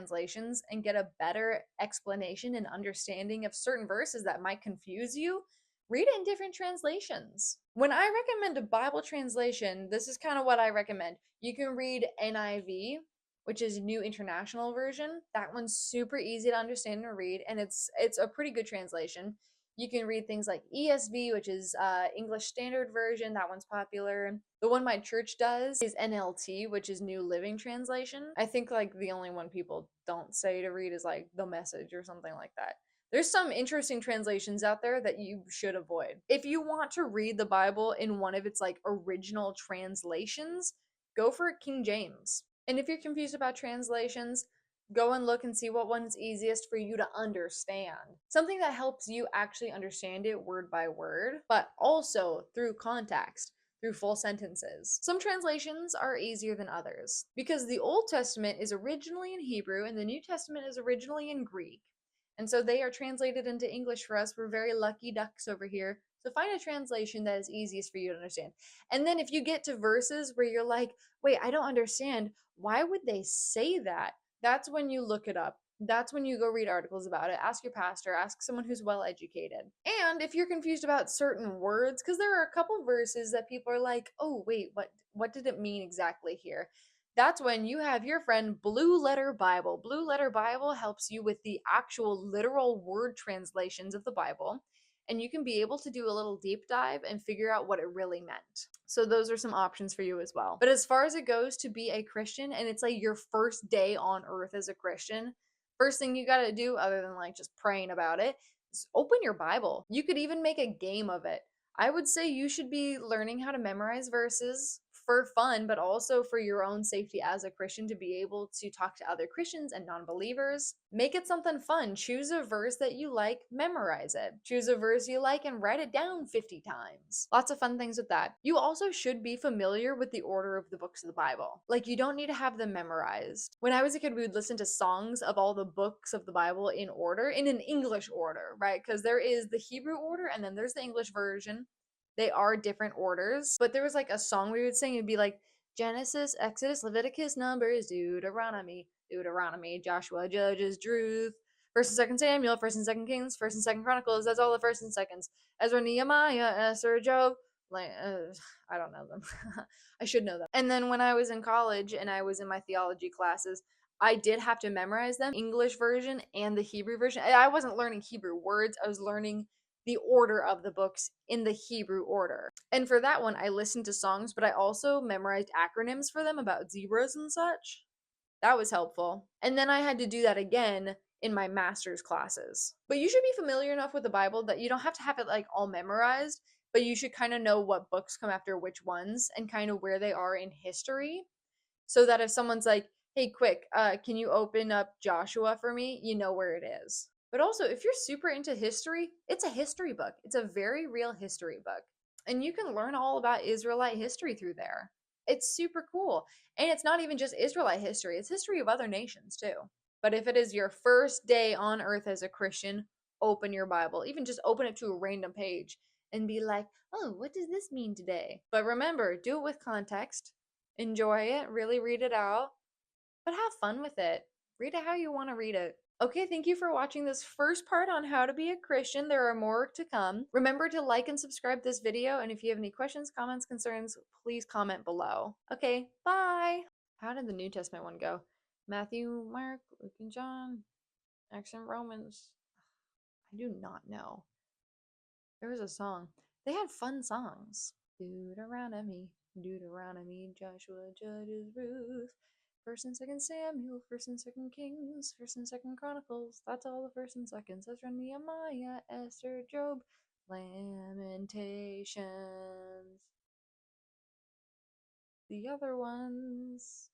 translations and get a better explanation and understanding of certain verses that might confuse you, read it in different translations. When I recommend a Bible translation, this is kind of what I recommend. You can read NIV, which is New International Version. That one's super easy to understand and read, and it's a pretty good translation. You can read things like ESV, which is English Standard Version. That one's popular. The one my church does is NLT, which is New Living Translation. I think like the only one people don't say to read is like The Message or something like that. There's some interesting translations out there that you should avoid. If you want to read the Bible in one of its like original translations, go for King James. And if you're confused about translations, go and look and see what one's easiest for you to understand. Something that helps you actually understand it word by word, but also through context, through full sentences. Some translations are easier than others because the Old Testament is originally in Hebrew and the New Testament is originally in Greek. And so they are translated into English for us. We're very lucky ducks over here. So find a translation that is easiest for you to understand. And then if you get to verses where you're like, wait, I don't understand, why would they say that? That's when you look it up. That's when you go read articles about it. Ask your pastor, ask someone who's well educated. And if you're confused about certain words, because there are a couple verses that people are like, oh, wait, what did it mean exactly here? That's when you have your friend Blue Letter Bible. Blue Letter Bible helps you with the actual literal word translations of the Bible, and you can be able to do a little deep dive and figure out what it really meant. So those are some options for you as well. But as far as it goes to be a Christian, and it's like your first day on earth as a Christian, first thing you got to do other than like just praying about it is open your Bible. You could even make a game of it. I would say you should be learning how to memorize verses for fun, but also for your own safety as a Christian to be able to talk to other Christians and non believers. Make it something fun. Choose a verse that you like, memorize it. Choose a verse you like and write it down 50 times. Lots of fun things with that. You also should be familiar with the order of the books of the Bible. Like, you don't need to have them memorized. When I was a kid, we would listen to songs of all the books of the Bible in order, in an English order, right? Because there is the Hebrew order and then there's the English version. They are different orders, but there was like a song we would sing. It'd be like Genesis, Exodus, Leviticus, Numbers, Deuteronomy, Joshua, Judges, Ruth, First and Second Samuel, First and Second Kings, First and Second Chronicles. That's all the first and seconds. Ezra, Nehemiah, Esther, Job. I don't know them. I should know them. And then when I was in college and I was in my theology classes, I did have to memorize them, English version and the Hebrew version. I wasn't learning Hebrew words. I was learning the order of the books in the Hebrew order. And for that one, I listened to songs, but I also memorized acronyms for them about zebras and such. That was helpful. And then I had to do that again in my master's classes. But you should be familiar enough with the Bible that you don't have to have it like all memorized, but you should kind of know what books come after which ones and kind of where they are in history. So that if someone's like, hey, quick, can you open up Joshua for me? You know where it is. But also, if you're super into history, it's a history book. It's a very real history book. And you can learn all about Israelite history through there. It's super cool. And it's not even just Israelite history, it's history of other nations too. But if it is your first day on earth as a Christian, open your Bible. Even just open it to a random page and be like, oh, what does this mean today? But remember, do it with context. Enjoy it, really read it out, but have fun with it. Read it how you want to read it. Okay, thank you for watching this first part on how to be a Christian. There are more to come. Remember to like and subscribe this video, and if you have any questions, comments, concerns, please comment below. Okay, bye! How did the New Testament one go? Matthew, Mark, Luke, and John, Acts and Romans. I do not know. There was a song. They had fun songs. Deuteronomy, Joshua, Judges, Ruth, First and Second Samuel, First and Second Kings, First and Second Chronicles. That's all the first and seconds. Ezra, Nehemiah, Esther, Job, Lamentations. The other ones.